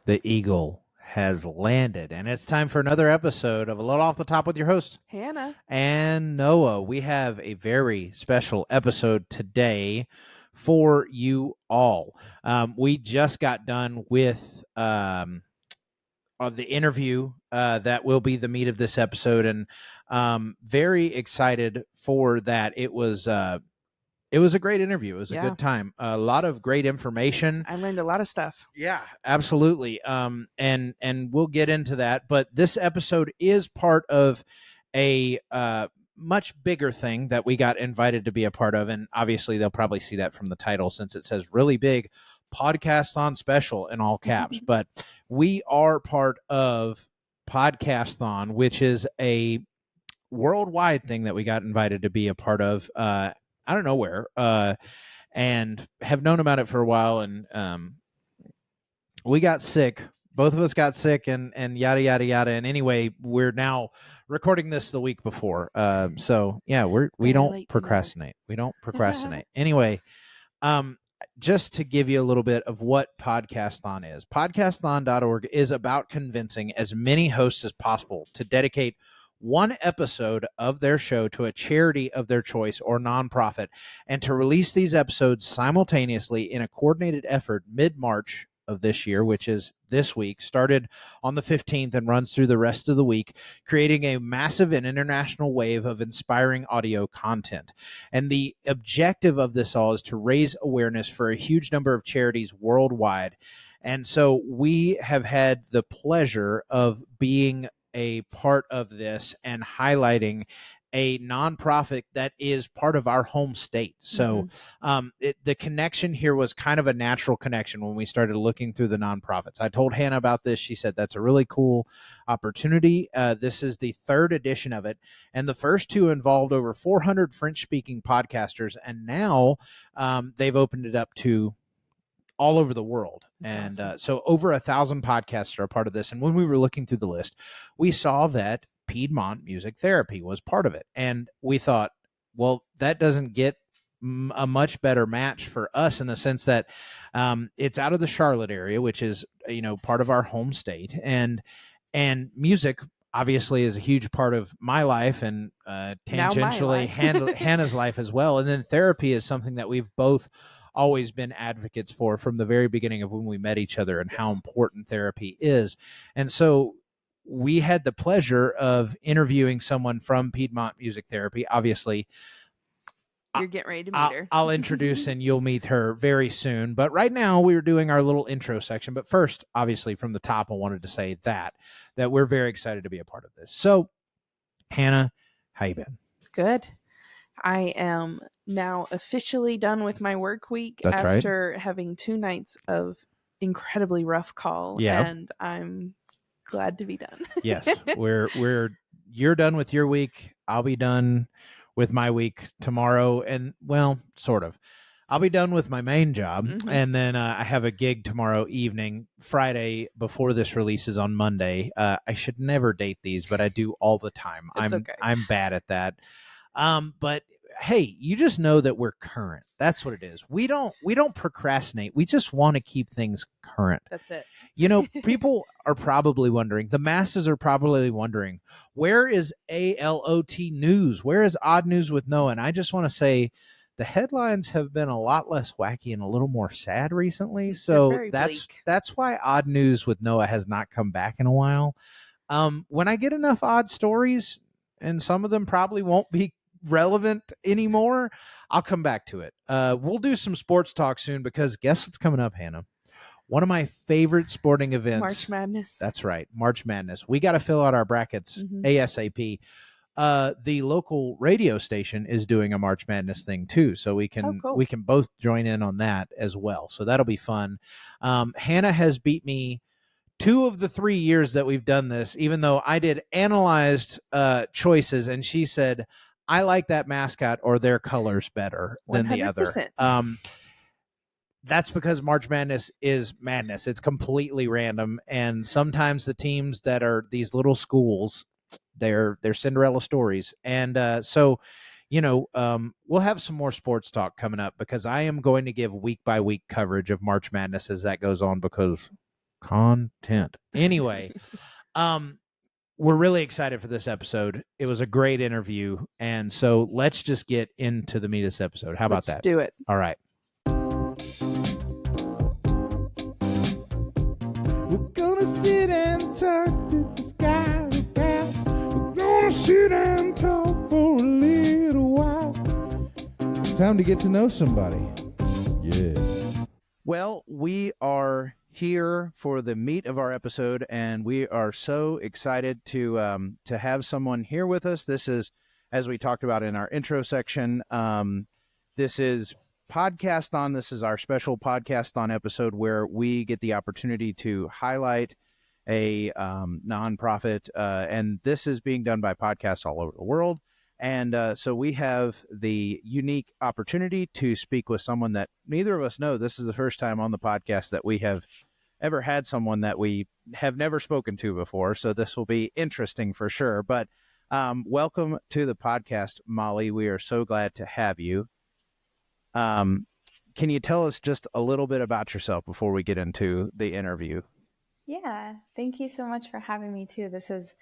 The eagle has landed, and it's time for another episode of A Little Off the Top with your host, Hannah. and Noah. We have a very special episode today for you all. We just got done with the interview that will be the meat of this episode, and very excited for that. It was a great interview. It was a good time. A lot of great information. I learned a lot of stuff. Yeah, absolutely. And we'll get into that. But this episode is part of a much bigger thing that we got invited to be a part of, and obviously they'll probably see that from the title since it says really big, Podcasthon Special in all caps. But we are part of Podcasthon, which is a worldwide thing that we got invited to be a part of. I don't know where, and have known about it for a while. And we got sick. Both of us got sick, and yada yada yada. And anyway, we're now recording this the week before. So yeah, we don't procrastinate. We don't procrastinate. Anyway, just to give you a little bit of what Podcasthon is. Podcasthon.org is about convincing as many hosts as possible to dedicate one episode of their show to a charity of their choice or nonprofit, and to release these episodes simultaneously in a coordinated effort mid-March of this year, which is this week, started on the 15th and runs through the rest of the week, creating a massive and international wave of inspiring audio content. And the objective of this all is to raise awareness for a huge number of charities worldwide. And so we have had the pleasure of being a part of this and highlighting a nonprofit that is part of our home state. So the connection here was kind of a natural connection when we started looking through the nonprofits. I told Hannah about this. She said that's a really cool opportunity. This is the third edition of it, and the first two involved over 400 French-speaking podcasters, and now they've opened it up to all over the world. That's awesome. So over 1,000 podcasts are a part of this. And when we were looking through the list, we saw that Piedmont Music Therapy was part of it. And we thought, well, that doesn't get a much better match for us in the sense that it's out of the Charlotte area, which is, part of our home state. And music obviously is a huge part of my life, and tangentially Hannah's life as well. And then therapy is something that we've both always been advocates for from the very beginning of when we met each other, and how important therapy is. And so we had the pleasure of interviewing someone from Piedmont Music Therapy. Obviously, you're getting ready to meet her. I'll introduce and you'll meet her very soon. But right now we were doing our little intro section. But first, obviously, from the top, I wanted to say that we're very excited to be a part of this. So, Hannah, how you been? Good. I am now officially done with my work week. That's after having 2 nights of incredibly rough call. Yeah. And I'm glad to be done. Yes, you're done with your week. I'll be done with my week tomorrow, and well, sort of. I'll be done with my main job, and then I have a gig tomorrow evening. Friday, before this releases on Monday. I should never date these, but I do all the time. I'm bad at that. But hey, you just know that we're current. That's what it is. We don't procrastinate. We just want to keep things current. That's it. People are probably wondering, the masses are probably wondering, where is ALOT News? Where is Odd News with Noah? And I just want to say the headlines have been a lot less wacky and a little more sad recently. So that's why Odd News with Noah has not come back in a while. When I get enough odd stories, and some of them probably won't be relevant anymore, I'll come back to it. We'll do some sports talk soon, because guess what's coming up, Hannah? One of my favorite sporting events. March Madness. That's right. March Madness. We got to fill out our brackets ASAP. The local radio station is doing a March Madness thing too. So we can both join in on that as well. So that'll be fun. Hannah has beat me 2 of the 3 years that we've done this, even though I did analyzed choices, and she said, I like that mascot or their colors better than 100%. The other. That's because March Madness is madness. It's completely random. And sometimes the teams that are these little schools, they're Cinderella stories. And so, we'll have some more sports talk coming up, because I am going to give week by week coverage of March Madness as that goes on, because Content. Anyway, we're really excited for this episode. It was a great interview. And so let's just get into the meat of this episode. How about that? Let's do it. All right. We're gonna sit and talk to the sky. We're gonna sit and talk for a little while. It's time to get to know somebody. Yeah. Well, we are here for the meat of our episode, and we are so excited to have someone here with us. This is, as we talked about in our intro section, this is Podcasthon. This is our special Podcasthon episode where we get the opportunity to highlight a nonprofit, and this is being done by podcasts all over the world. And so we have the unique opportunity to speak with someone that neither of us know. This is the first time on the podcast that we have ever had someone that we have never spoken to before. So this will be interesting for sure. But welcome to the podcast, Molli. We are so glad to have you. Can you tell us just a little bit about yourself before we get into the interview? Yeah, thank you so much for having me too. This is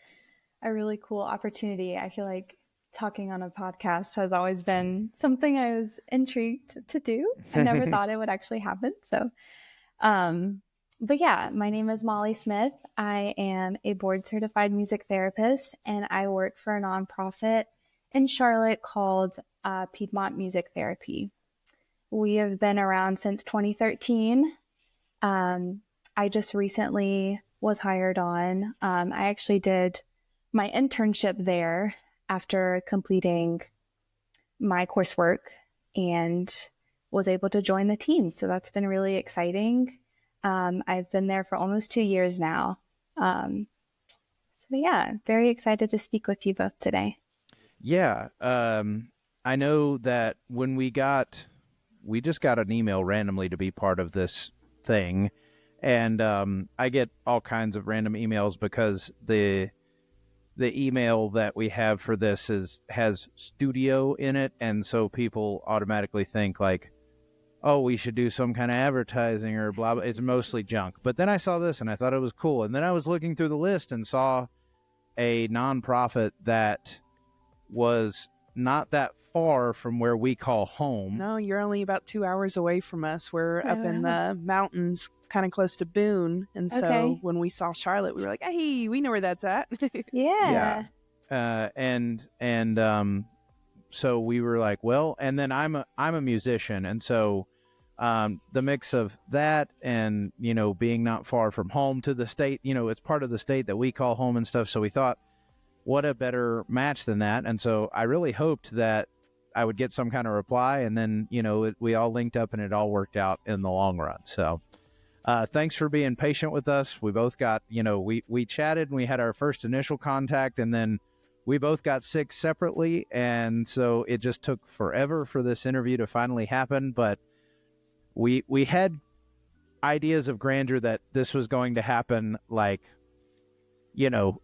a really cool opportunity. I feel like talking on a podcast has always been something I was intrigued to do. I never thought it would actually happen. So, but yeah, my name is Molli Smith. I am a board certified music therapist, and I work for a nonprofit in Charlotte called Piedmont Music Therapy. We have been around since 2013. I just recently was hired on. I actually did my internship there after completing my coursework and was able to join the team. So that's been really exciting. I've been there for almost 2 years now. So yeah, very excited to speak with you both today. Yeah. I know that when we just got an email randomly to be part of this thing. And I get all kinds of random emails because the email that we have for this has studio in it, and so people automatically think like, oh, we should do some kind of advertising or blah blah. It's mostly junk. But then I saw this and I thought it was cool, and then I was looking through the list and saw a nonprofit that was not that far from where we call home. No, you're only about 2 hours away from us. We're up in the mountains, kind of close to Boone. And so when we saw Charlotte, we were like, hey, we know where that's at. Yeah. So we were like, well, and then I'm a musician. And so the mix of that and, being not far from home to the state, it's part of the state that we call home and stuff. So we thought, what a better match than that. And so I really hoped that I would get some kind of reply, and then, we all linked up and it all worked out in the long run. So thanks for being patient with us. We both got, we chatted and we had our first initial contact, and then we both got sick separately. And so it just took forever for this interview to finally happen. But we had ideas of grandeur that this was going to happen, like,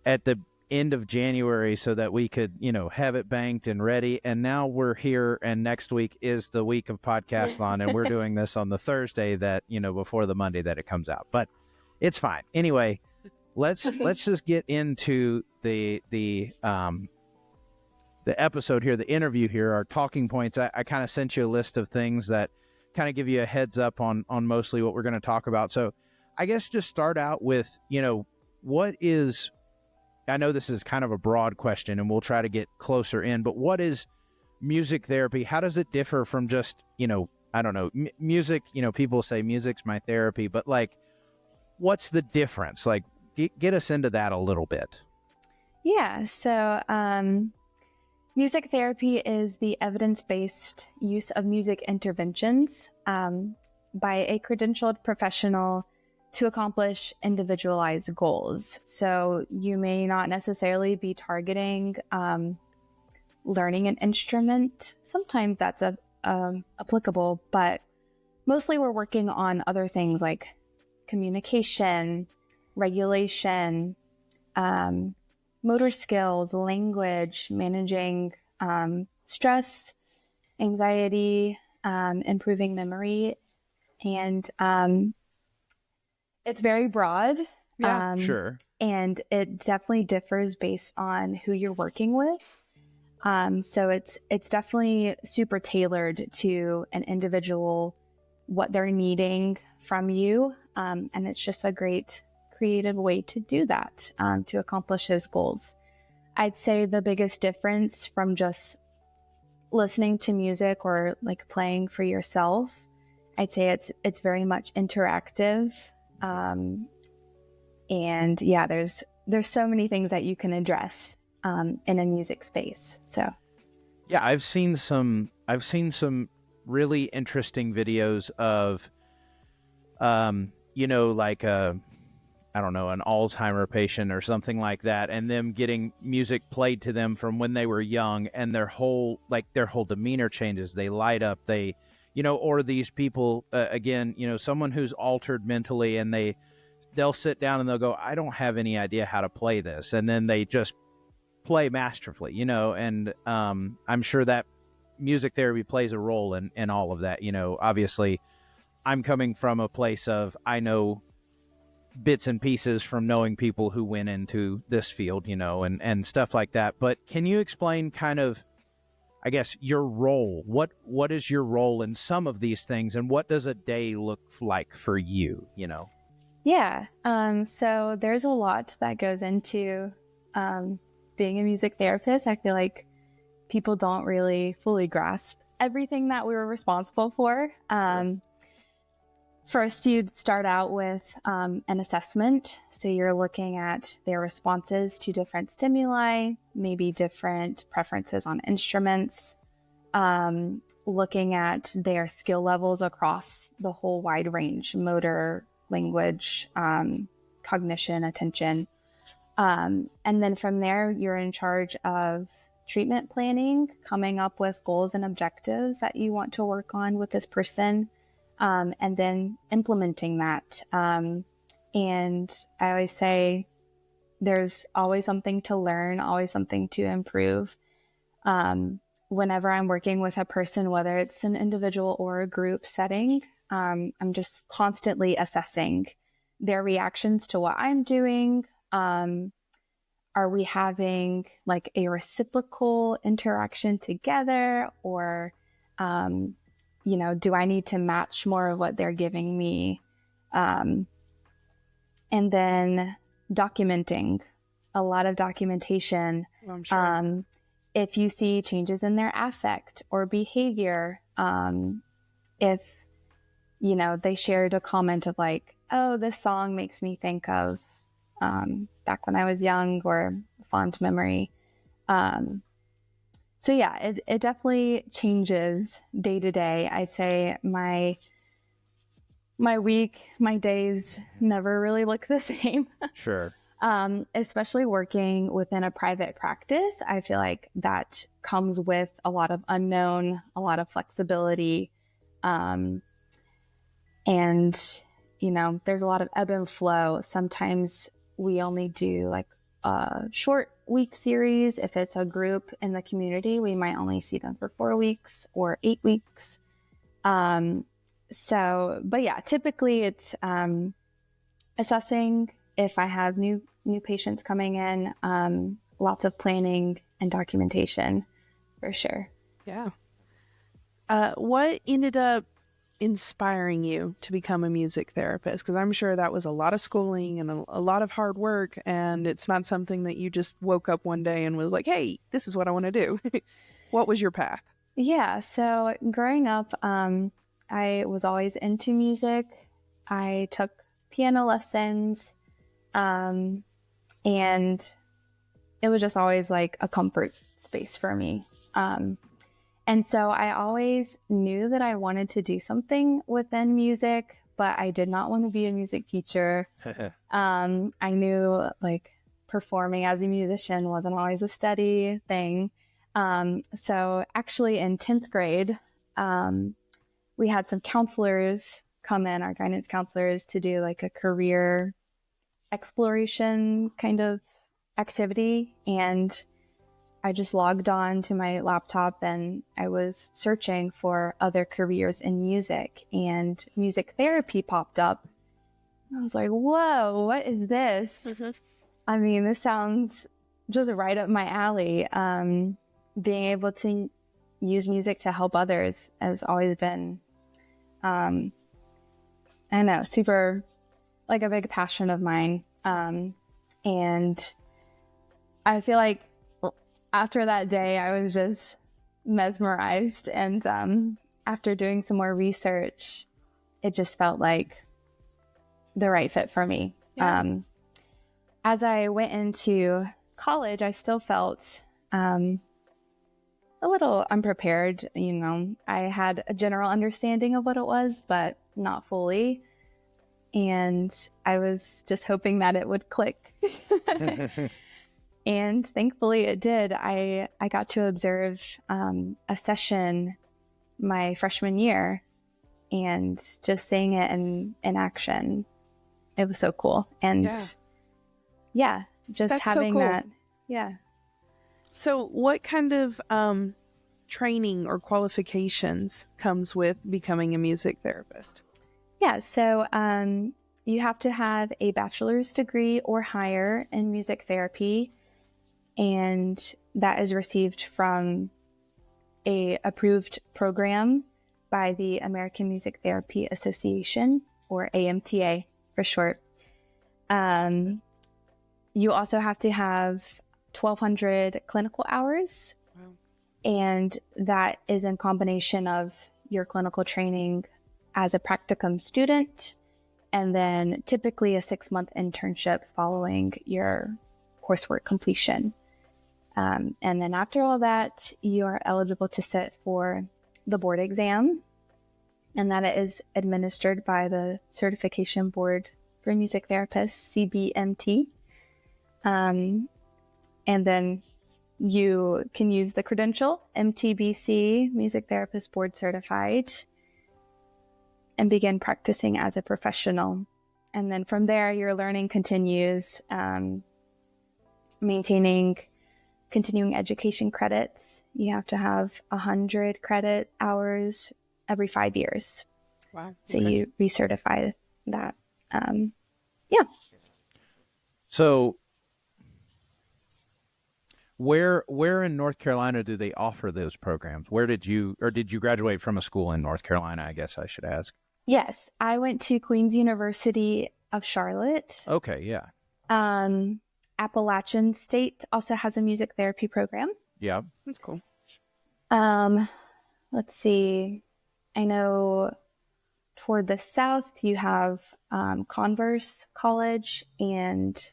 at the end of January, so that we could, have it banked and ready. And now we're here, and next week is the week of Podcasthon, and we're doing this on the Thursday that, before the Monday that it comes out. But it's fine. Anyway, let's just get into the episode here, the interview here, our talking points. I kind of sent you a list of things that kind of give you a heads up on mostly what we're going to talk about. So I guess just start out with, what is, I know this is kind of a broad question and we'll try to get closer in, but what is music therapy? How does it differ from just, I don't know, music, people say music's my therapy, but like, what's the difference? Like, get us into that a little bit. Yeah. So, music therapy is the evidence-based use of music interventions by a credentialed professional to accomplish individualized goals. So you may not necessarily be targeting learning an instrument. Sometimes that's applicable, but mostly we're working on other things like communication, regulation, motor skills, language, managing stress, anxiety, improving memory. And it's very broad. Yeah, sure. And it definitely differs based on who you're working with. So it's definitely super tailored to an individual, what they're needing from you. And it's just a great creative way to do that, to accomplish those goals. I'd say the biggest difference from just listening to music or like playing for yourself, I'd say it's very much interactive. And yeah, there's so many things that you can address in a music space. So yeah, I've seen some really interesting videos of like I don't know, an Alzheimer patient or something like that, and them getting music played to them from when they were young, and their whole demeanor changes. They light up, or these people, again, someone who's altered mentally, and they'll sit down and they'll go, I don't have any idea how to play this. And then they just play masterfully, and I'm sure that music therapy plays a role in all of that. Obviously I'm coming from a place of, I know bits and pieces from knowing people who went into this field, and stuff like that. But can you explain kind of, I guess, your role? What is your role in some of these things, and what does a day look like for you, Yeah. So there's a lot that goes into being a music therapist. I feel like people don't really fully grasp everything that we were responsible for. First, you'd start out with an assessment. So you're looking at their responses to different stimuli, maybe different preferences on instruments, looking at their skill levels across the whole wide range: motor, language, cognition, attention. And then from there, you're in charge of treatment planning, coming up with goals and objectives that you want to work on with this person, and then implementing that. And I always say there's always something to learn, always something to improve. Whenever I'm working with a person, whether it's an individual or a group setting, I'm just constantly assessing their reactions to what I'm doing. Are we having like a reciprocal interaction together, or, do I need to match more of what they're giving me? And then documenting, a lot of documentation. I'm sure. If you see changes in their affect or behavior, if, they shared a comment of like, oh, this song makes me think of back when I was young, or fond memory. So yeah, it definitely changes day to day. I'd say my week, my days never really look the same. Sure. Especially working within a private practice, I feel like that comes with a lot of unknown, a lot of flexibility. And, there's a lot of ebb and flow. Sometimes we only do like a short week series. If it's a group in the community, we might only see them for 4 weeks or 8 weeks. But yeah, typically it's assessing if I have new patients coming in, lots of planning and documentation for sure. Yeah. What ended up inspiring you to become a music therapist? Because I'm sure that was a lot of schooling and a lot of hard work, and it's not something that you just woke up one day and was like, hey, this is what I want to do. What was your path? Yeah, so growing up, I was always into music. I took piano lessons, and it was just always like a comfort space for me. And so I always knew that I wanted to do something within music, but I did not want to be a music teacher. I knew like performing as a musician wasn't always a steady thing. So actually in 10th grade, we had some counselors come in, our guidance counselors, to do like a career exploration kind of activity. And I just logged on to my laptop and I was searching for other careers in music, and music therapy popped up. I was like, whoa, what is this? Mm-hmm. I mean, this sounds just right up my alley. Being able to use music to help others has always been, I don't know, super, like a big passion of mine. And I feel like after that day, I was just mesmerized. And after doing some more research, it just felt like the right fit for me. Yeah. As I went into college, I still felt a little unprepared. You know, I had a general understanding of what it was, but not fully. And I was just hoping that it would click. And thankfully it did. I got to observe a session my freshman year and just seeing it in action. It was so cool. And yeah just That's having so cool. that. Yeah. So what kind of training or qualifications comes with becoming a music therapist? Yeah, so you have to have a bachelor's degree or higher in music therapy, and that is received from a approved program by the American Music Therapy Association, or AMTA for short. You also have to have 1,200 clinical hours. Wow. And that is in combination of your clinical training as a practicum student, and then typically a 6-month internship following your coursework completion. And then after all that, you are eligible to sit for the board exam, and that is administered by the Certification Board for Music Therapists, CBMT. And then you can use the credential, MTBC, Music Therapist Board Certified, and begin practicing as a professional. And then from there, your learning continues, maintaining continuing education credits. You have to have 100 credit hours every 5 years. Wow. So you recertify that. Yeah. So where in North Carolina do they offer those programs? Where did you graduate from a school in North Carolina, I guess I should ask? Yes, I went to Queen's University of Charlotte. Okay, yeah. Appalachian State also has a music therapy program. Yeah. That's cool. Let's see. I know toward the south you have Converse College and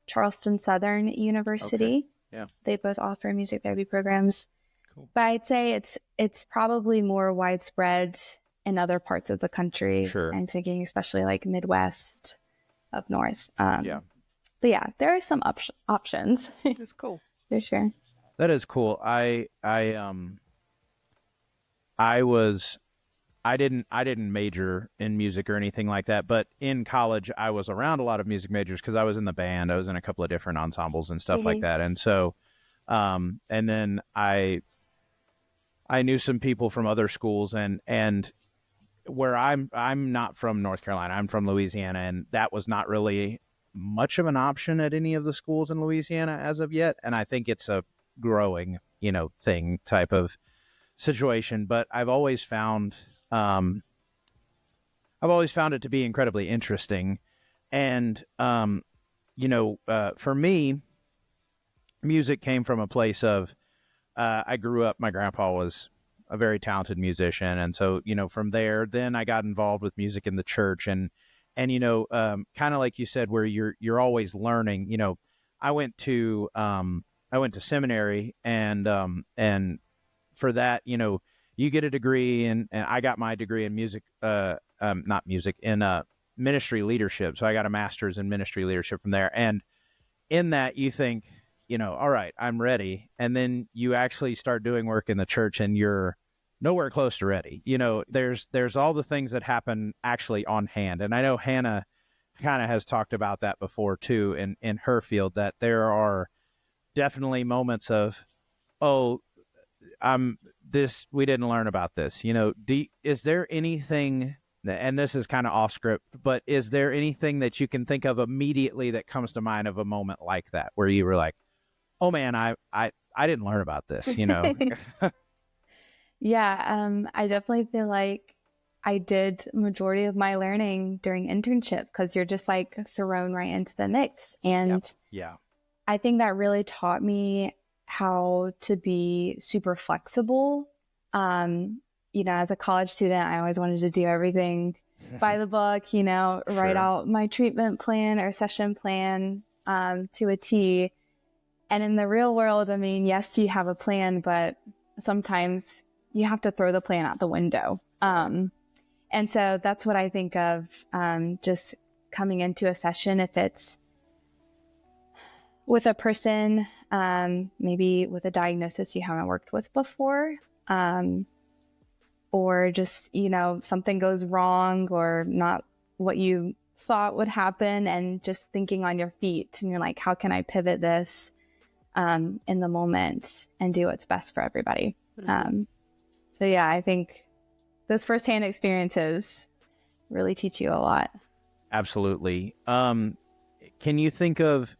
Charleston Southern University. Okay. Yeah. They both offer music therapy programs. Cool. But I'd say it's probably more widespread in other parts of the country. Sure. I'm thinking especially like Midwest, up north. Yeah. But yeah, there are some options. That's cool. For sure. That is cool. I didn't major in music or anything like that, but in college I was around a lot of music majors because I was in the band. I was in a couple of different ensembles and stuff like that. And so, and then I knew some people from other schools, and where I'm not from North Carolina, I'm from Louisiana, and that was not really much of an option at any of the schools in Louisiana as of yet. And I think it's a growing, thing type of situation, but I've always found it to be incredibly interesting. And, for me, music came from a place of, I grew up, my grandpa was a very talented musician. And so, from there, then I got involved with music in the church, and kind of like you said, where you're always learning. I went to seminary, and for that, you get a degree, and I got my degree in music, not music, in ministry leadership. So I got a master's in ministry leadership from there. And in that, you think, all right, I'm ready. And then you actually start doing work in the church, and you're nowhere close to ready. There's all the things that happen actually on hand. And I know Hannah kind of has talked about that before too, in her field, that there are definitely moments of, we didn't learn about this. Is there anything and this is kind of off script, but is there anything that you can think of immediately that comes to mind of a moment like that where you were like, oh man, I didn't learn about this, you know? Yeah, I definitely feel like I did majority of my learning during internship because you're just like thrown right into the mix. And yeah, I think that really taught me how to be super flexible. You know, as a college student, I always wanted to do everything by the book, you know, write out my treatment plan or session plan to a T. And in the real world, I mean, yes, you have a plan, but sometimes you have to throw the plan out the window. And so that's what I think of just coming into a session, if it's with a person, maybe with a diagnosis you haven't worked with before, or just, you know, something goes wrong or not what you thought would happen, and just thinking on your feet. And you're like, how can I pivot this in the moment and do what's best for everybody? So yeah, I think those firsthand experiences really teach you a lot. Absolutely. Can you think of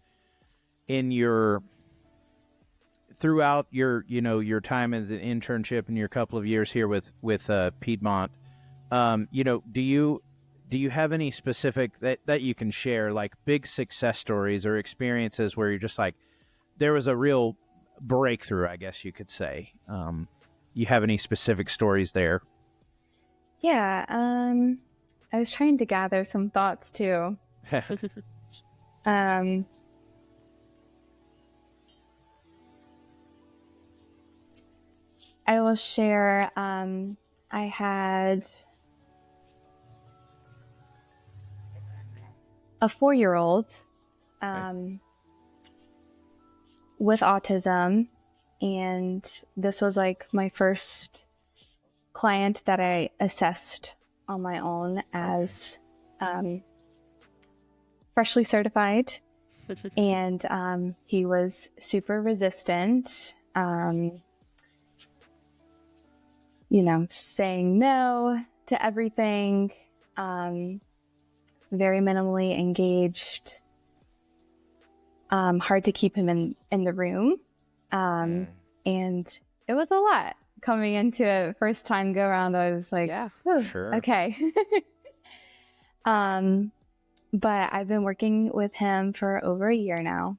throughout your, you know, your time as an internship and your couple of years here with Piedmont, you know, do you have any specific that you can share, like big success stories or experiences where you're just like, there was a real breakthrough, I guess you could say? You have any specific stories there? Yeah, I was trying to gather some thoughts too. I will share, I had a 4-year-old with autism, and this was like my first client that I assessed on my own as freshly certified. And he was super resistant, you know, saying no to everything, very minimally engaged, hard to keep him in the room. And it was a lot coming into it. First time go around, I was like, sure, okay. But I've been working with him for over a year now,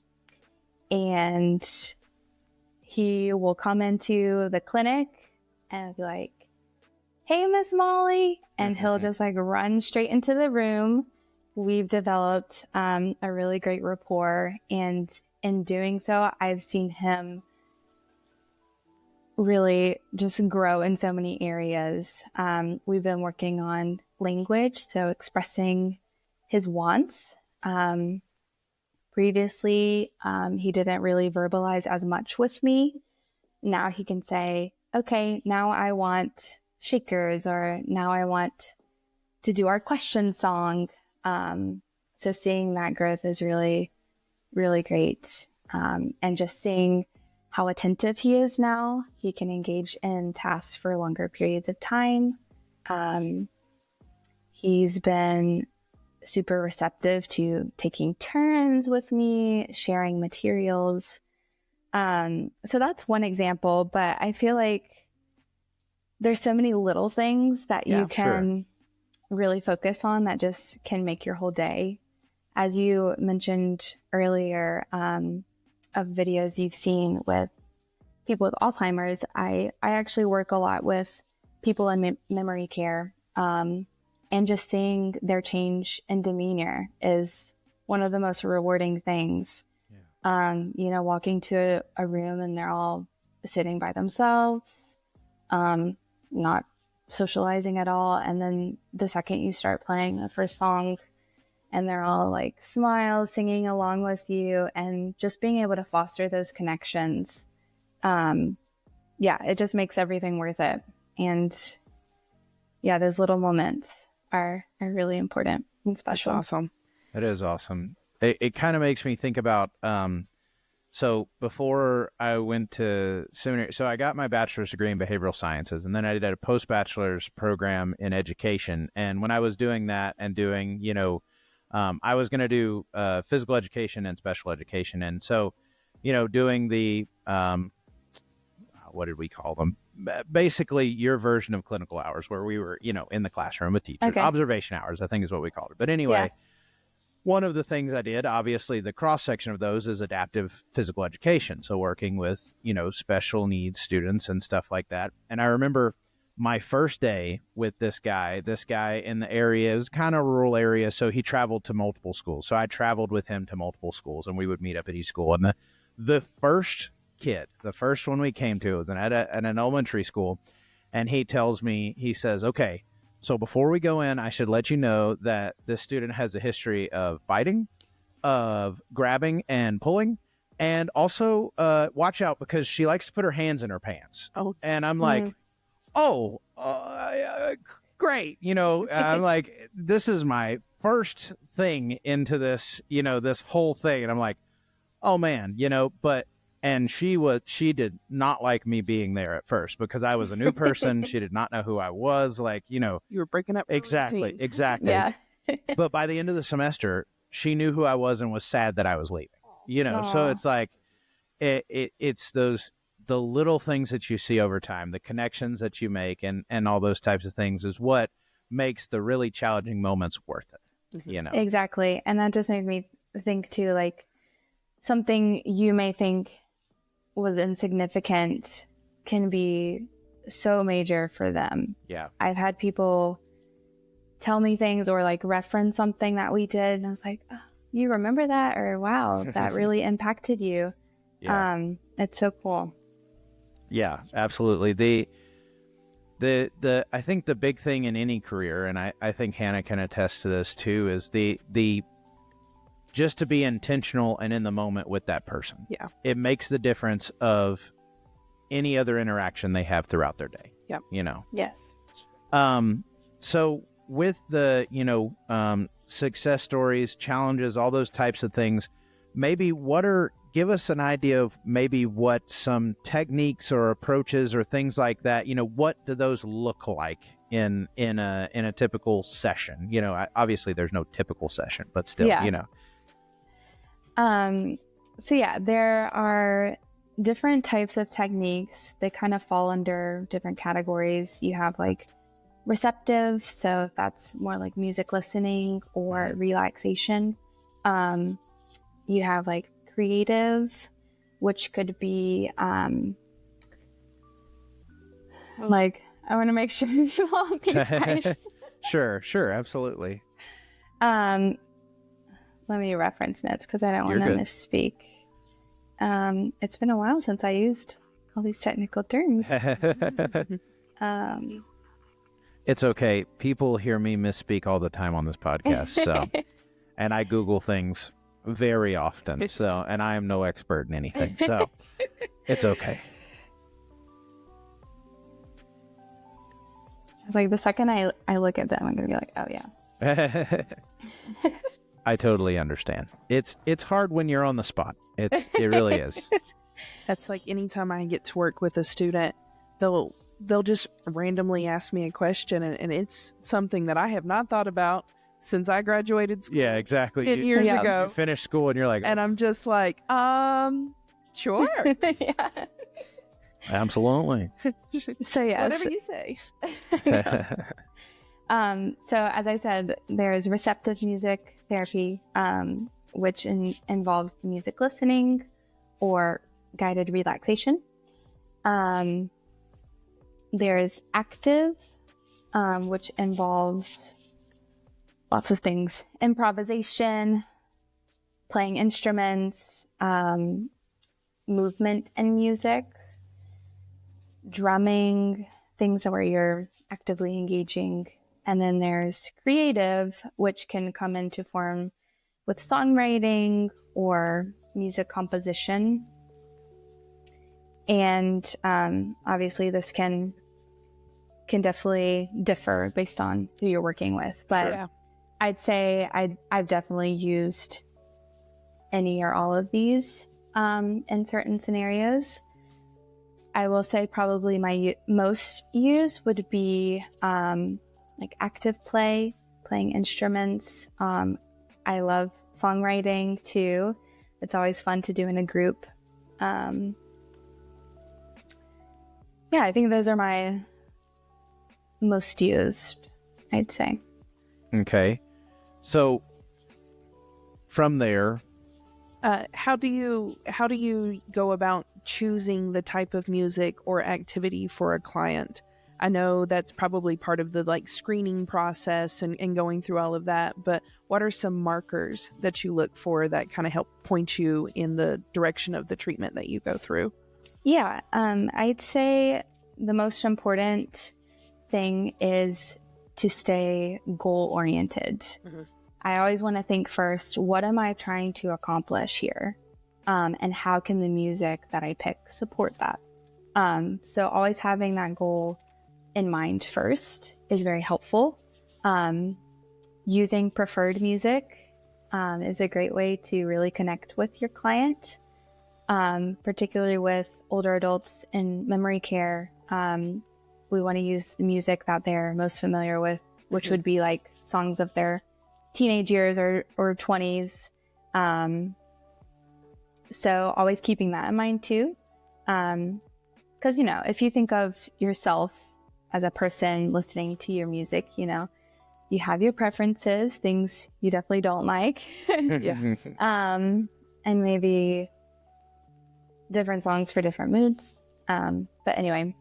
and he will come into the clinic and be like, hey, Miss Molly, and he'll just like run straight into the room. We've developed a really great rapport, and in doing so, I've seen him really just grow in so many areas. We've been working on language, so expressing his wants. Previously, he didn't really verbalize as much with me. Now he can say, okay, now I want shakers, or now I want to do our question song. So seeing that growth is really, really great. And just seeing how attentive he is now. He can engage in tasks for longer periods of time. He's been super receptive to taking turns with me, sharing materials. So that's one example, but I feel like there's so many little things that you can really focus on that just can make your whole day. As you mentioned earlier, of videos you've seen with people with Alzheimer's, I actually work a lot with people in memory care. And just seeing their change in demeanor is one of the most rewarding things. You know, walking to a room and they're all sitting by themselves, not socializing at all. And then the second you start playing the first song and they're all like smile, singing along with you, and just being able to foster those connections. It just makes everything worth it. And yeah, those little moments are really important and special. That's awesome. That is awesome. It kind of makes me think about So before I went to seminary, so I got my bachelor's degree in behavioral sciences, and then I did a post-bachelor's program in education. And when I was doing that and doing, I was going to do physical education and special education. And so, doing the, what did we call them? Basically your version of clinical hours, where we were, in the classroom with teachers. Okay. Observation hours, I think is what we called it. But anyway, one of the things I did, obviously the cross section of those is adaptive physical education. So working with, special needs students and stuff like that. And I remember my first day with this guy in the area, is kind of rural area. So he traveled to multiple schools. So I traveled with him to multiple schools, and we would meet up at each school. And the first one we came to was at an elementary school. And he tells me, he says, okay, so before we go in, I should let you know that this student has a history of biting, of grabbing and pulling, and also watch out because she likes to put her hands in her pants. Oh. And I'm like, great. I'm like, this is my first thing into this, this whole thing. And I'm like, oh man, and she did not like me being there at first because I was a new person. She did not know who I was. Like, you were breaking up. Exactly. Yeah. But by the end of the semester, she knew who I was and was sad that I was leaving, Aww. So it's like, it's the little things that you see over time, the connections that you make and all those types of things is what makes the really challenging moments worth it, Exactly. And that just made me think too, like something you may think was insignificant can be so major for them. Yeah. I've had people tell me things or like reference something that we did and I was like, oh, you remember that? Or wow, that really impacted you. Yeah. It's so cool. Yeah, absolutely. The I think the big thing in any career, and I think Hannah can attest to this too, is the just to be intentional and in the moment with that person. Yeah. It makes the difference of any other interaction they have throughout their day. Yep. Yes. So with the, success stories, challenges, all those types of things, maybe give us an idea of maybe what some techniques or approaches or things like that, what do those look like in a typical session? Obviously there's no typical session, but still, So yeah, there are different types of techniques. They kind of fall under different categories. You have like receptive, so that's more like music listening or relaxation. You have like creative, which could be like, I want to make sure you all can describe. Sure, absolutely. Let me reference notes because I don't want to misspeak. It's been a while since I used all these technical terms. It's okay. People hear me misspeak all the time on this podcast, so and I Google things very often. So, and I am no expert in anything, so it's okay. It's like the second I look at them, I'm gonna be like, oh yeah. I totally understand. It's hard when you're on the spot. It really is. That's like anytime I get to work with a student, they'll just randomly ask me a question, and it's something that I have not thought about since I graduated school. Yeah, exactly. 10 years ago. You finished school and you're like, and I'm just like, sure. Yeah. Absolutely. So yes. Whatever you say. So as I said, there's receptive music therapy, which involves music listening or guided relaxation. There's active, which involves lots of things: improvisation, playing instruments, movement and music, drumming, things where you're actively engaging. And then there's creative, which can come into form with songwriting or music composition. And obviously this can definitely differ based on who you're working with. But sure. I'd say I've definitely used any or all of these. in certain scenarios. I will say probably my most use would be like active play, playing instruments. I love songwriting too. It's always fun to do in a group. Yeah, I think those are my most used, I'd say. Okay. So from there, how do you go about choosing the type of music or activity for a client? I know that's probably part of the like screening process and going through all of that, but what are some markers that you look for that kind of help point you in the direction of the treatment that you go through? Yeah, I'd say the most important thing is to stay goal-oriented. Mm-hmm. I always want to think first, what am I trying to accomplish here? And how can the music that I pick support that? So always having that goal in mind first is very helpful. Using preferred music is a great way to really connect with your client, particularly with older adults in memory care. We want to use the music that they're most familiar with, which would be like songs of their teenage years or 20s. So always keeping that in mind too. Because, if you think of yourself as a person listening to your music, you have your preferences, things you definitely don't like. Yeah. And maybe different songs for different moods. But anyway,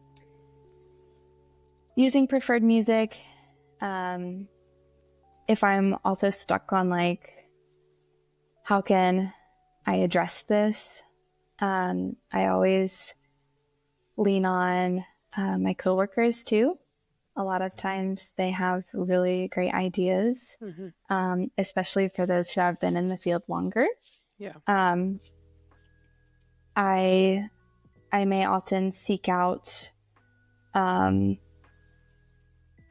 using preferred music. If I'm also stuck on like, how can I address this? I always lean on my coworkers too. A lot of times they have really great ideas, especially for those who have been in the field longer. Yeah. I may often seek out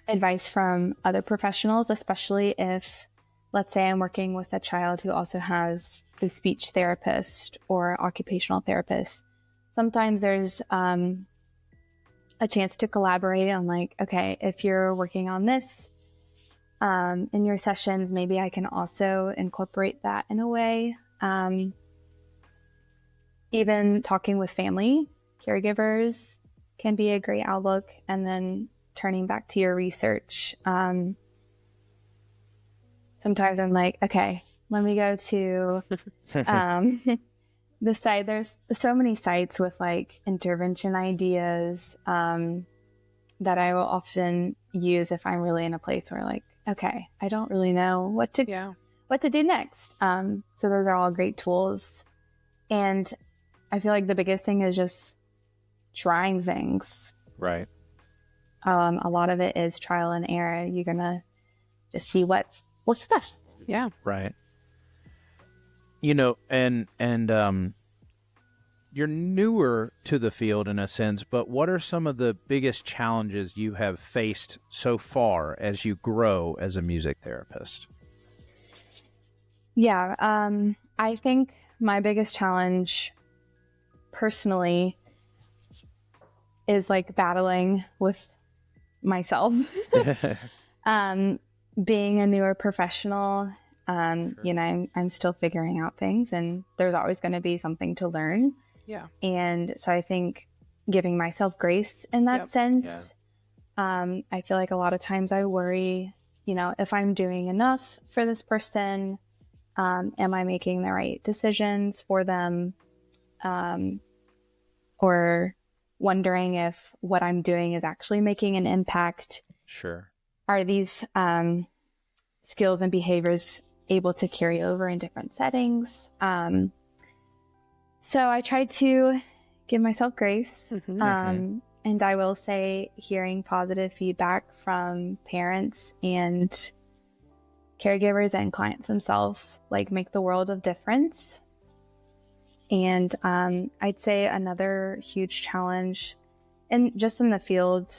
advice from other professionals, especially if, let's say, I'm working with a child who also has a speech therapist or occupational therapist. Sometimes there's a chance to collaborate on like, okay, if you're working on this in your sessions, maybe I can also incorporate that in a way. Even talking with family caregivers can be a great outlook. And then turning back to your research. Sometimes I'm like, okay, let me go to the site. There's so many sites with like intervention ideas that I will often use if I'm really in a place where like, okay, I don't really know what to do next. So those are all great tools. And I feel like the biggest thing is just trying things. Right. A lot of it is trial and error. You're going to just see what works best. Yeah. Right. And you're newer to the field in a sense, but what are some of the biggest challenges you have faced so far as you grow as a music therapist? Yeah. I think my biggest challenge personally is like battling with myself. Being a newer professional, sure. I'm still figuring out things, and there's always going to be something to learn. Yeah. And so I think giving myself grace in that sense. Yeah. I feel like a lot of times I worry, if I'm doing enough for this person, am I making the right decisions for them? Or wondering if what I'm doing is actually making an impact. Sure. Are these skills and behaviors able to carry over in different settings? So I try to give myself grace. And I will say hearing positive feedback from parents and caregivers and clients themselves make the world of difference. And I'd say another huge challenge, and just in the field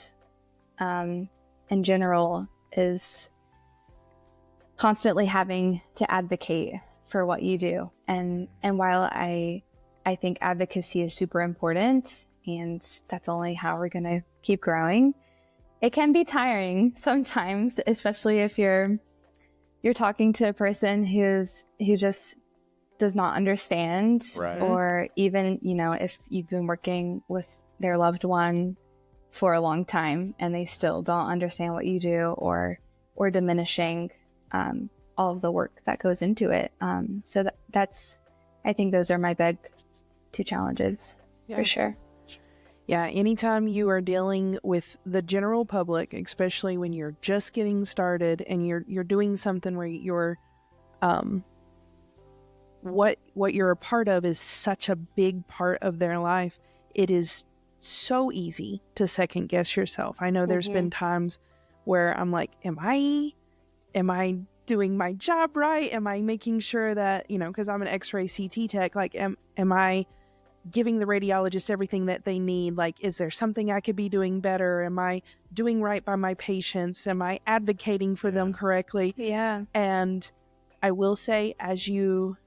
in general, is constantly having to advocate for what you do. And while I I think advocacy is super important, and that's only how we're going to keep growing. It can be tiring sometimes, especially if you're talking to a person who just does not understand, right. Or even, if you've been working with their loved one for a long time and they still don't understand what you do, or diminishing all of the work that goes into it. So that's, I think those are my big two challenges, for sure. Yeah, anytime you are dealing with the general public, especially when you're just getting started and you're doing something where you're what you're a part of is such a big part of their life, it is so easy to second guess yourself. I know there's been times where I'm like, am I doing my job right? Am I making sure that, because I'm an X-ray CT tech, like am I giving the radiologist everything that they need? Like, is there something I could be doing better? Am I doing right by my patients? Am I advocating for them correctly? Yeah. And I will say, as you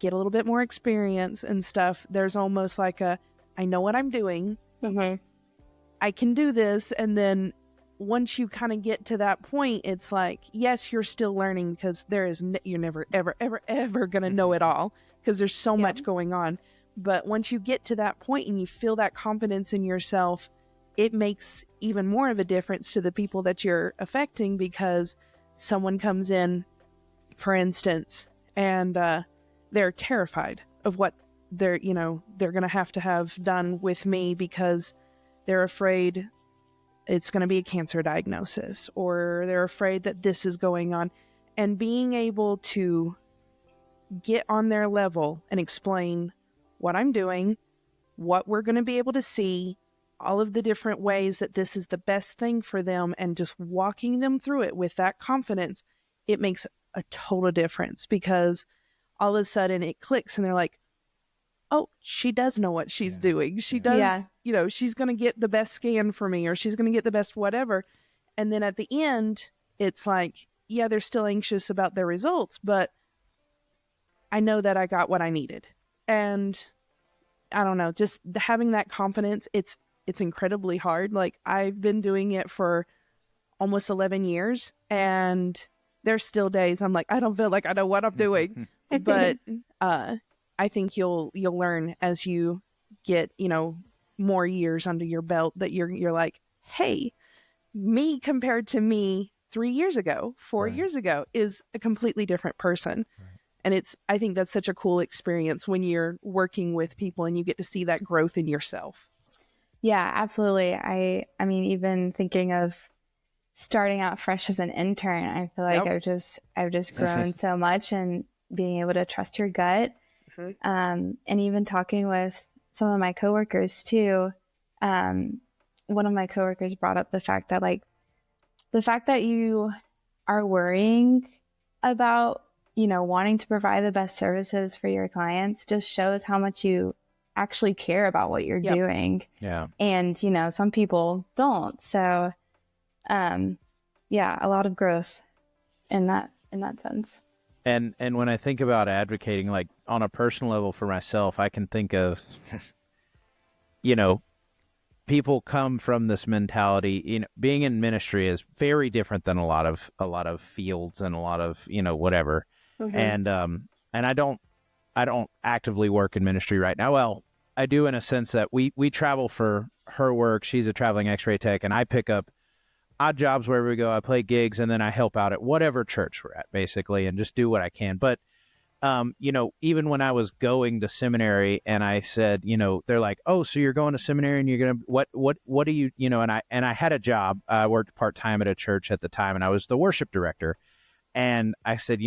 get a little bit more experience and stuff, there's almost like I know what I'm doing. I can do this. And then once you kind of get to that point, it's like, yes, you're still learning, because you're never, ever, ever, ever going to know it all, because there's so much going on. But once you get to that point and you feel that confidence in yourself, it makes even more of a difference to the people that you're affecting, because someone comes in, for instance, and they're terrified of what they're going to have done with me, because they're afraid it's going to be a cancer diagnosis, or they're afraid that this is going on. And being able to get on their level and explain what I'm doing, what we're going to be able to see, all of the different ways that this is the best thing for them, and just walking them through it with that confidence, it makes a total difference, because all of a sudden it clicks and they're like, oh, she does know what she's doing. She does, she's going to get the best scan for me, or she's going to get the best whatever. And then at the end, it's like, yeah, they're still anxious about their results, but I know that I got what I needed. And I don't know, just having that confidence, it's incredibly hard. Like, I've been doing it for almost 11 years, and there's still days I'm like, I don't feel like I know what I'm doing. But I think you'll learn as you get, more years under your belt, that you're like, hey, me compared to me 3 years ago, 4 years ago, is a completely different person. And I think that's such a cool experience when you're working with people and you get to see that growth in yourself. Yeah, absolutely. I mean, even thinking of starting out fresh as an intern, I feel like I've just grown so much, and being able to trust your gut. And even talking with some of my coworkers too. One of my coworkers brought up the fact that you are worrying about, wanting to provide the best services for your clients just shows how much you actually care about what you're doing. Yeah. And, some people don't. So, a lot of growth in that sense. And when I think about advocating, like on a personal level for myself, I can think of, people come from this mentality, being in ministry is very different than a lot of fields and a lot of, whatever. And I don't actively work in ministry right now. Well, I do in a sense that we travel for her work. She's a traveling X-ray tech, and I pick up odd jobs wherever we go. I play gigs, and then I help out at whatever church we're at, basically, and just do what I can. But, even when I was going to seminary and I said, they're like, oh, so you're going to seminary and you're going to, what do you, and I had a job. I worked part-time at a church at the time, and I was the worship director. And I said,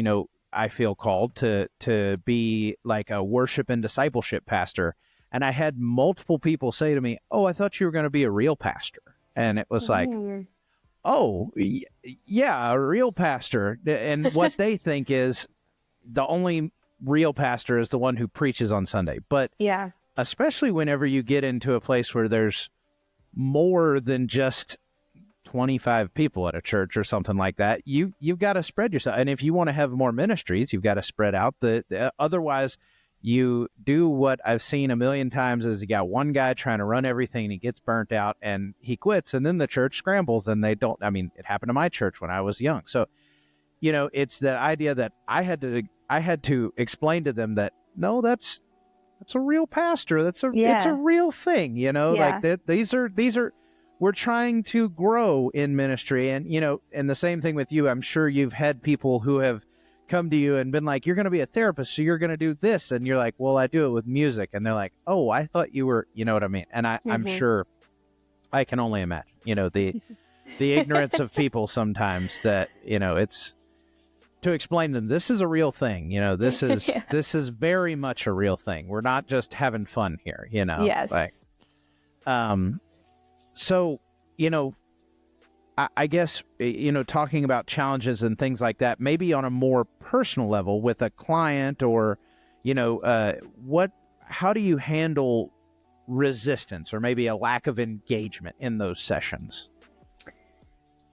I feel called to be like a worship and discipleship pastor. And I had multiple people say to me, oh, I thought you were going to be a real pastor. And it was like, oh, yeah, a real pastor. And what they think is the only real pastor is the one who preaches on Sunday. But especially whenever you get into a place where there's more than just 25 people at a church or something like that, you've got to spread yourself. And if you want to have more ministries, you've got to spread out. Otherwise, you do what I've seen a million times is you got one guy trying to run everything and he gets burnt out and he quits, and then the church scrambles and they don't. I mean, it happened to my church when I was young. So, it's that idea that I had to explain to them that, no, that's a real pastor. It's a real thing, like that. These are, we're trying to grow in ministry. And, and the same thing with you. I'm sure you've had people who have come to you and been like, you're going to be a therapist, so you're going to do this. And you're like, well, I do it with music. And they're like, oh, I thought you were, you know what I mean? And I'm sure, I can only imagine, the ignorance of people sometimes that, it's to explain to them, this is a real thing. This is, this is very much a real thing. We're not just having fun here, Yes. Like, so, I guess, talking about challenges and things like that, maybe on a more personal level with a client or, how do you handle resistance or maybe a lack of engagement in those sessions?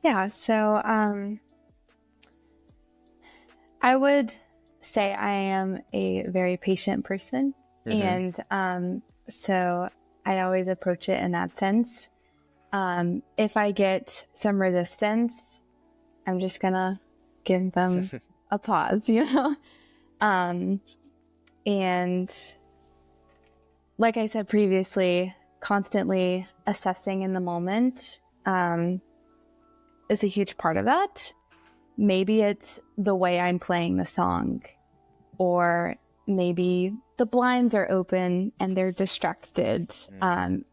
Yeah. So, I would say I am a very patient person. And, so I always approach it in that sense. If I get some resistance, I'm just gonna give them a pause, and like I said previously, constantly assessing in the moment is a huge part of that. Maybe it's the way I'm playing the song, or maybe the blinds are open and they're distracted.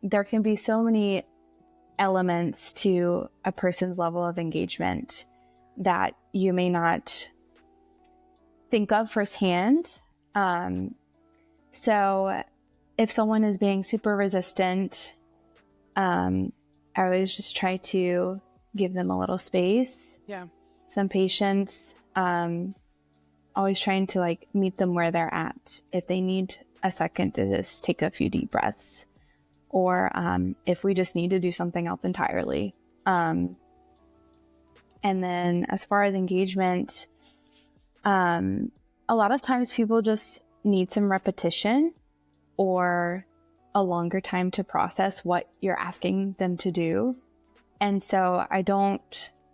There can be so many elements to a person's level of engagement that you may not think of firsthand. So if someone is being super resistant, I always just try to give them a little space, some patience, always trying to meet them where they're at. If they need a second to just take a few deep breaths, or if we just need to do something else entirely. And then as far as engagement, a lot of times people just need some repetition or a longer time to process what you're asking them to do. And so I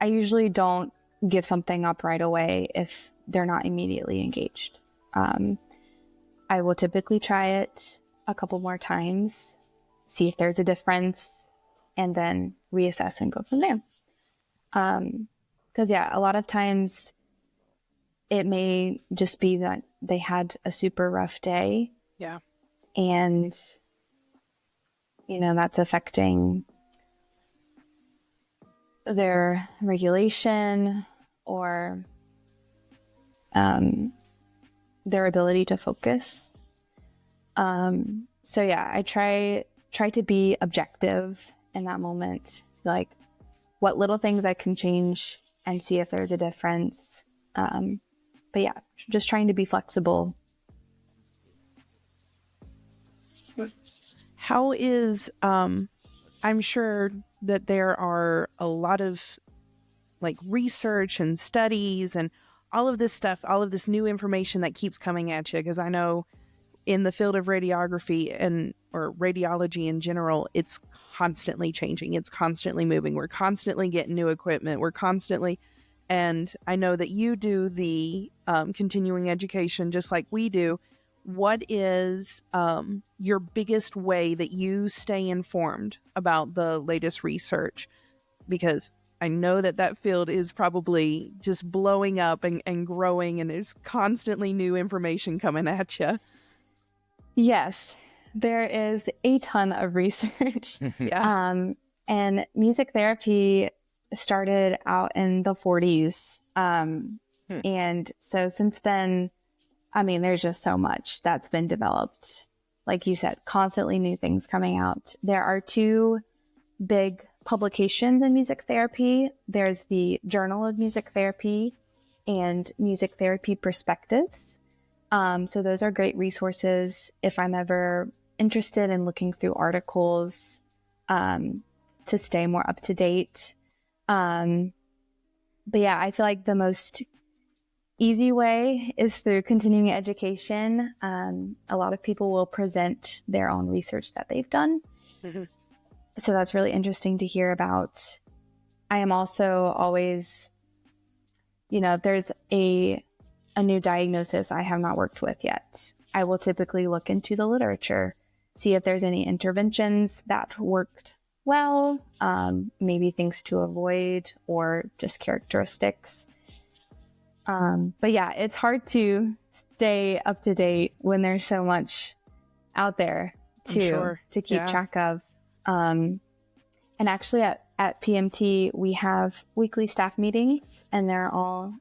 usually don't give something up right away if they're not immediately engaged. I will typically try it a couple more times, see if there's a difference, and then reassess and go from there. Because a lot of times it may just be that they had a super rough day. Yeah. And, that's affecting their regulation or their ability to focus. So I try to be objective in that moment, like what little things I can change and see if there's a difference. But just trying to be flexible. How is, I'm sure that there are a lot of research and studies and all of this stuff, all of this new information that keeps coming at you. Because I know in the field of radiography or radiology in general, it's constantly changing. It's constantly moving. We're constantly getting new equipment. And I know that you do the continuing education just like we do. What is your biggest way that you stay informed about the latest research? Because I know that field is probably just blowing up and growing, and there's constantly new information coming at you. Yes, there is a ton of research. And music therapy started out in the 40s. And so since then, there's just so much that's been developed. Like you said, constantly new things coming out. There are two big publications in music therapy. There's the Journal of Music Therapy and Music Therapy Perspectives. So those are great resources if I'm ever interested in looking through articles to stay more up to date. But I feel like the most easy way is through continuing education. A lot of people will present their own research that they've done. Mm-hmm. So that's really interesting to hear about. I am also always, if there's a new diagnosis I have not worked with yet, I will typically look into the literature, see if there's any interventions that worked well, maybe things to avoid or just characteristics. But yeah, it's hard to stay up to date when there's so much out there to keep track of. And actually at PMT, we have weekly staff meetings, and they're all,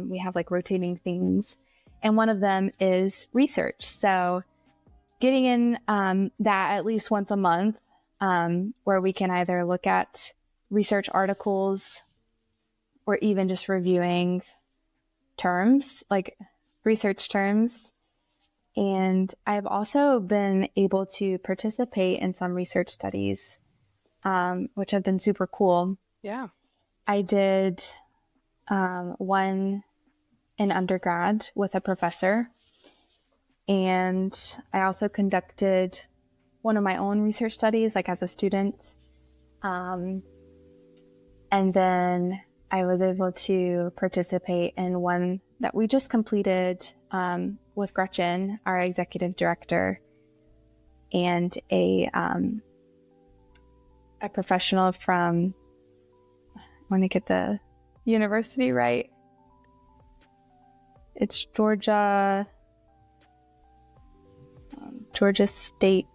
we have like rotating things. And one of them is research. So getting in that at least once a month, where we can either look at research articles or even just reviewing terms, like research terms. And I've also been able to participate in some research studies, which have been super cool. Yeah. I did one in undergrad with a professor, and I also conducted one of my own research studies, like as a student. And then I was able to participate in one that we just completed with Gretchen, our executive director, and a professional from, I want to get the university right. It's Georgia State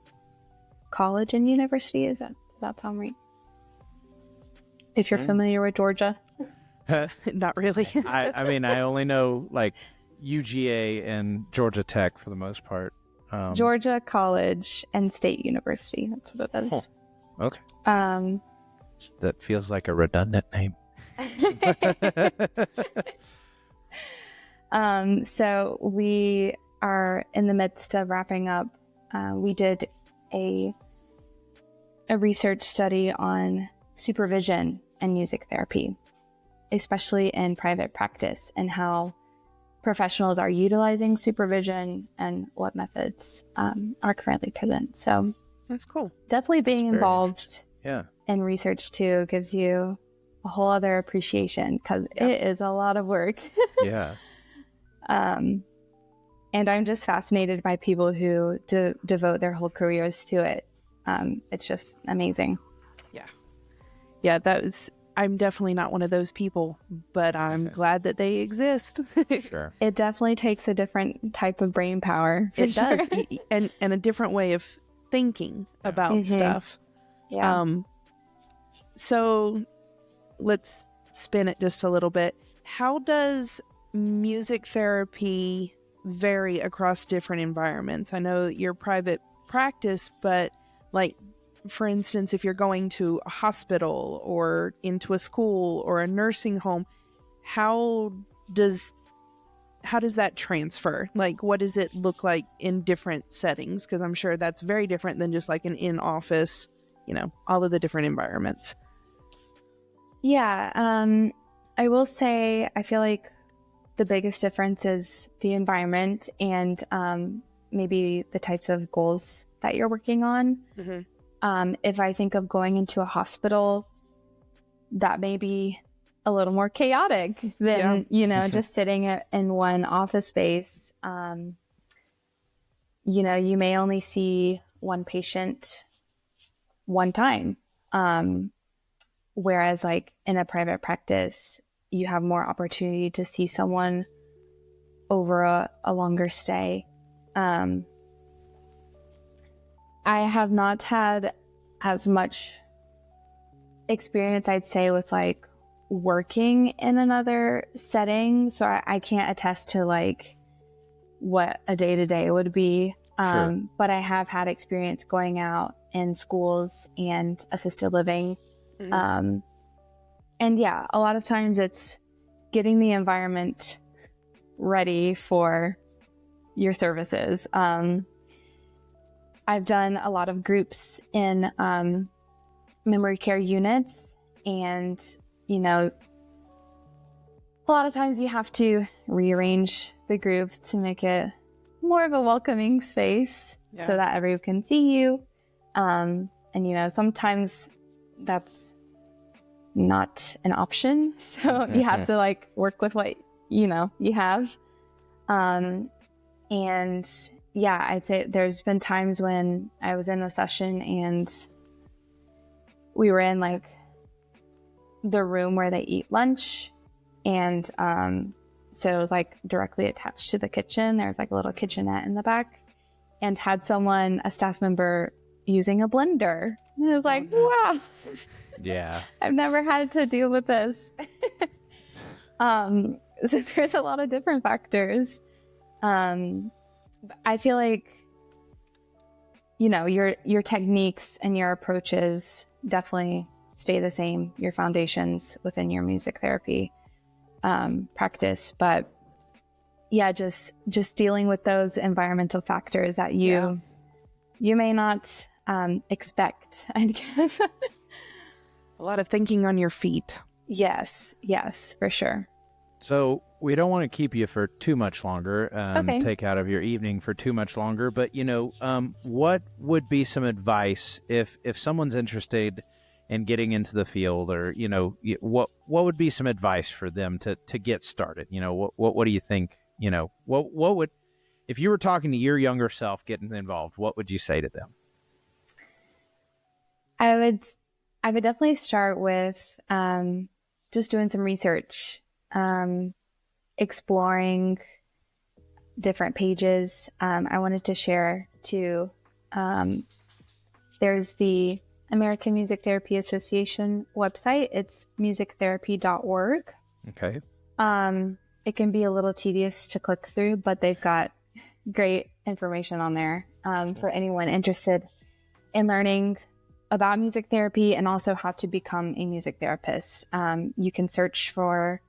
College and University. Does that sound right? If you're familiar with Georgia. Not really. I mean, I only know like UGA and Georgia Tech for the most part. Georgia College and State University. That's what it is. Oh, okay. That feels like a redundant name. So we are in the midst of wrapping up. We did a research study on supervision and music therapy, especially in private practice, and how professionals are utilizing supervision and what methods are currently present. So that's cool. Definitely being involved in research too gives you a whole other appreciation, because it is a lot of work. Yeah. And I'm just fascinated by people who devote their whole careers to it. It's just amazing. Yeah, I'm definitely not one of those people, but I'm glad that they exist. Sure. It definitely takes a different type of brain power. It does. And a different way of thinking about stuff. Yeah. So let's spin it just a little bit. How does music therapy vary across different environments? I know your private practice, but like, for instance, if you're going to a hospital or into a school or a nursing home, how does that transfer? Like, what does it look like in different settings? Because I'm sure that's very different than just like an in-office, all of the different environments. Yeah. I will say, I feel like the biggest difference is the environment and maybe the types of goals that you're working on. Mm-hmm. If I think of going into a hospital, that may be a little more chaotic than, just sitting in one office space. You may only see one patient one time. Whereas like in a private practice, you have more opportunity to see someone over a longer stay. I have not had as much experience, I'd say, with like working in another setting. So I can't attest to like what a day-to-day would be. Sure. But I have had experience going out in schools and assisted living. Mm-hmm. And yeah, a lot of times it's getting the environment ready for your services. I've done a lot of groups in memory care units, and a lot of times you have to rearrange the group to make it more of a welcoming space so that everyone can see you. And, sometimes that's not an option. So you have to like work with what, you have. And yeah, I'd say there's been times when I was in a session and we were in like the room where they eat lunch. And so it was like directly attached to the kitchen. There's like a little kitchenette in the back, and had a staff member using a blender. And it was like, wow. Yeah. I've never had to deal with this. So there's a lot of different factors. I feel like, your techniques and your approaches definitely stay the same, your foundations within your music therapy practice. But yeah, just dealing with those environmental factors that you may not expect, I guess. A lot of thinking on your feet. Yes, for sure. So we don't want to keep you for too much longer, take out of your evening for too much longer. But, what would be some advice if someone's interested in getting into the field, or, what would be some advice for them to get started? What do you think, what would, if you were talking to your younger self getting involved, what would you say to them? I would definitely start with just doing some research, exploring different pages. I wanted to share too. There's the American Music Therapy Association website. It's musictherapy.org. Okay. It can be a little tedious to click through, but they've got great information on there for anyone interested in learning about music therapy and also how to become a music therapist. You can search for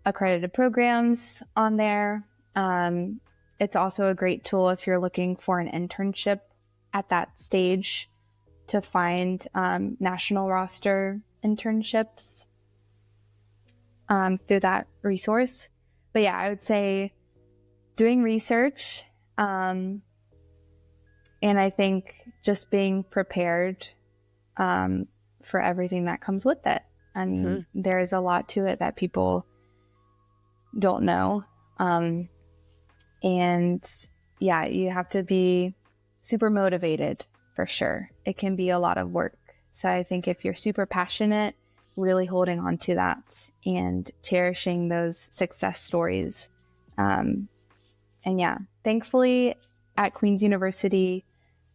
accredited programs on there. It's also a great tool if you're looking for an internship at that stage to find national roster internships through that resource. But yeah, I would say doing research, and I think just being prepared for everything that comes with it. I mean, there's a lot to it that people don't know. And yeah, you have to be super motivated for sure. It can be a lot of work. So I think if you're super passionate, really holding on to that and cherishing those success stories. And yeah, thankfully at Queen's University,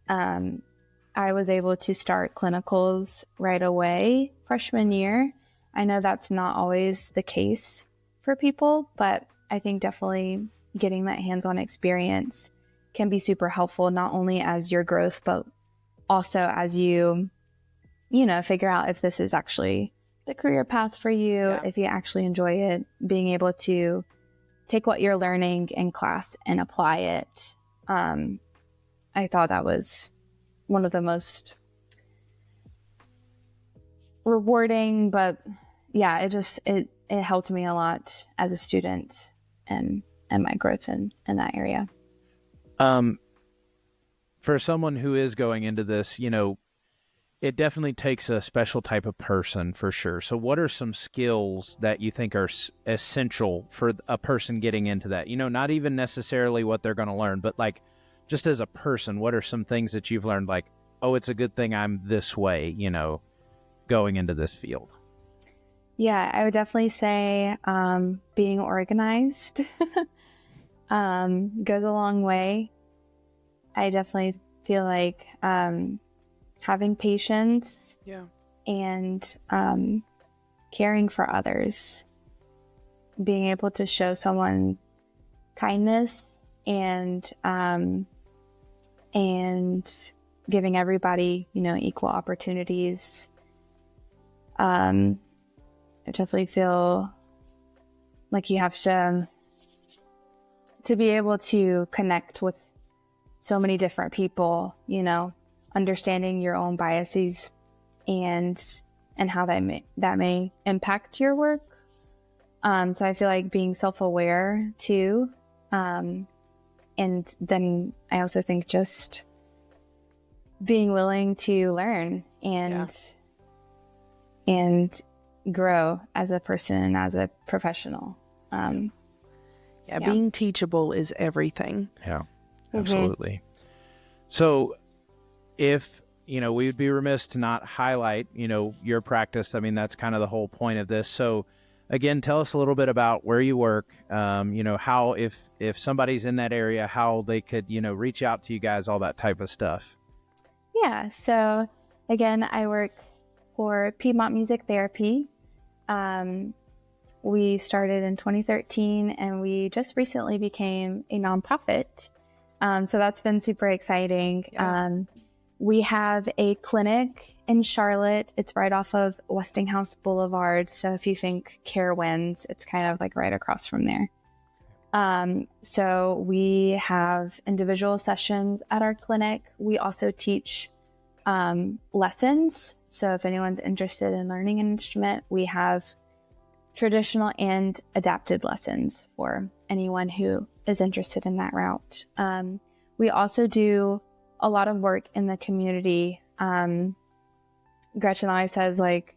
I was able to start clinicals right away freshman year. I know that's not always the case for people, but I think definitely getting that hands-on experience can be super helpful, not only as your growth, but also as you figure out if this is actually the career path for you, if you actually enjoy it, being able to take what you're learning in class and apply it. I thought that was one of the most rewarding, but yeah, it helped me a lot as a student and my growth in that area. For someone who is going into this, it definitely takes a special type of person for sure. So what are some skills that you think are essential for a person getting into that? Not even necessarily what they're going to learn, but like just as a person, what are some things that you've learned, like, oh, it's a good thing I'm this way, going into this field? Yeah, I would definitely say being organized goes a long way. I definitely feel like having patience and caring for others, being able to show someone kindness and giving everybody, equal opportunities. I definitely feel like you have to be able to connect with so many different people, understanding your own biases and how that may impact your work. So I feel like being self-aware too. And then I also think just being willing to learn and grow as a person and as a professional. Being teachable is everything. Yeah, absolutely. So if, we would be remiss to not highlight, your practice. I mean, that's kind of the whole point of this. So again, tell us a little bit about where you work, how, if somebody's in that area, how they could, reach out to you guys, all that type of stuff. Yeah. So again, I work for Piedmont Music Therapy. We started in 2013 and we just recently became a nonprofit. So that's been super exciting. Yeah. We have a clinic in Charlotte. It's right off of Westinghouse Boulevard. So if you think Carowinds, it's kind of like right across from there. So we have individual sessions at our clinic. We also teach lessons. So if anyone's interested in learning an instrument, we have traditional and adapted lessons for anyone who is interested in that route. We also do a lot of work in the community. Gretchen always says, like,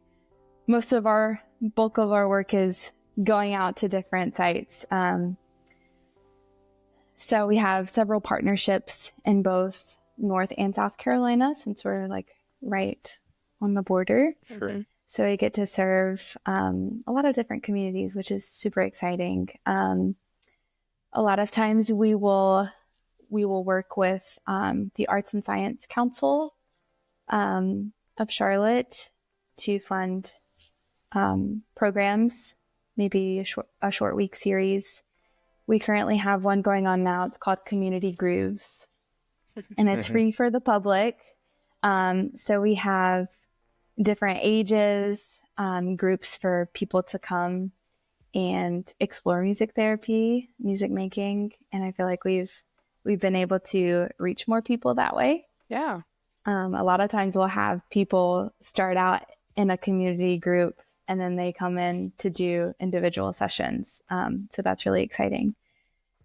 most of our bulk of our work is going out to different sites. So we have several partnerships in both North and South Carolina, since we're like right on the border. Sure. So we get to serve a lot of different communities, which is super exciting. A lot of times we will work with the Arts and Science Council of Charlotte to fund programs, maybe a short week series. We currently have one going on now. It's called Community Grooves, and it's free for the public. So we have different ages, groups for people to come and explore music therapy, music making, and I feel like we've been able to reach more people that way. Yeah. A lot of times we'll have people start out in a community group and then they come in to do individual sessions. So that's really exciting.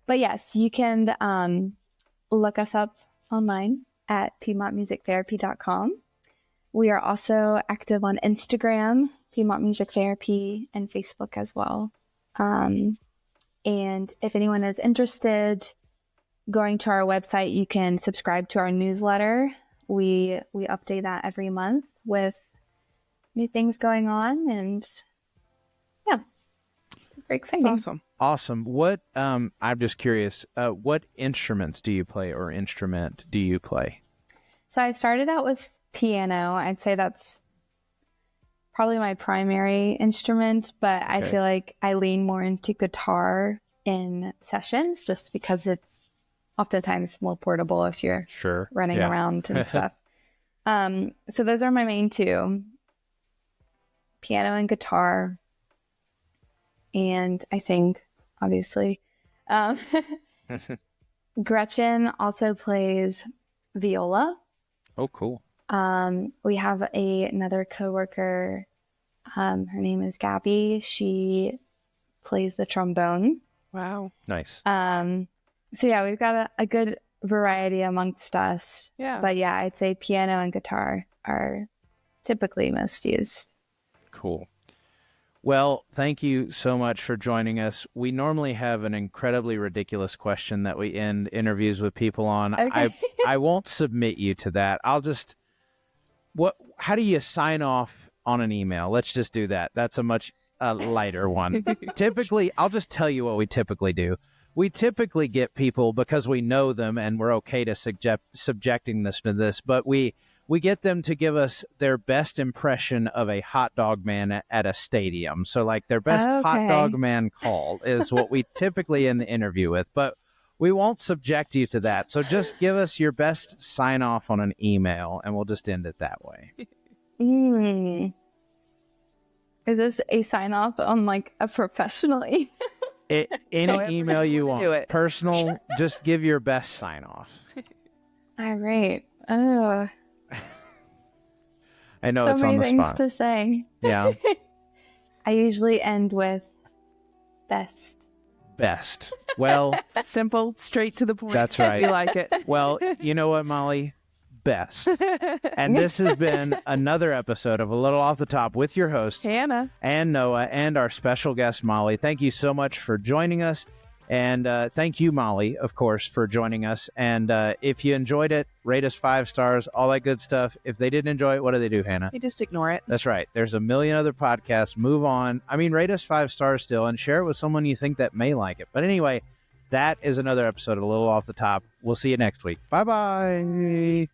But yes, you can look us up online at PiedmontMusicTherapy.com. We are also active on Instagram, Piedmont Music Therapy, and Facebook as well. And if anyone is interested, going to our website, you can subscribe to our newsletter. We update that every month with new things going on, and yeah, it's very exciting. That's Awesome. What I'm just curious, what instruments do you play, or instrument do you play? So I started out with piano. I'd say that's probably my primary instrument, but I feel like I lean more into guitar in sessions just because it's oftentimes more portable if you're running around and stuff. So those are my main two, piano and guitar. And I sing, obviously. Gretchen also plays viola. Oh, cool. We have another coworker. Her name is Gabby. She plays the trombone. Wow. Nice. So yeah, we've got a good variety amongst us. Yeah. But yeah, I'd say piano and guitar are typically most used. Cool. Well, thank you so much for joining us. We normally have an incredibly ridiculous question that we end interviews with people on. Okay. I won't submit you to that. How do you sign off on an email? Let's just do that. That's a much lighter one. Typically, I'll just tell you what we typically do. We typically get people, because we know them and we're okay to subjecting this to this, but we get them to give us their best impression of a hot dog man at a stadium. So like their best hot dog man call is what we typically end the interview with, but we won't subject you to that. So just give us your best sign off on an email and we'll just end it that way. Is this a sign off on like a professional email? Any email you want. Do it. Personal, just give your best sign off. All right. Oh. I know it's on the spot. So many things to say. Yeah. I usually end with, Best. Well, simple, straight to the point. That's right. We like it. Well, you know what, Molly? Best. And this has been another episode of A Little Off the Top with your hosts, Hannah and Noah, and our special guest, Molly. Thank you so much for joining us. And thank you, Molly, of course, for joining us. And if you enjoyed it, rate us 5 stars, all that good stuff. If they didn't enjoy it, what do they do, Hannah? They just ignore it. That's right. There's a million other podcasts. Move on. I mean, rate us 5 stars still and share it with someone you think that may like it. But anyway, that is another episode of A Little Off the Top. We'll see you next week. Bye-bye.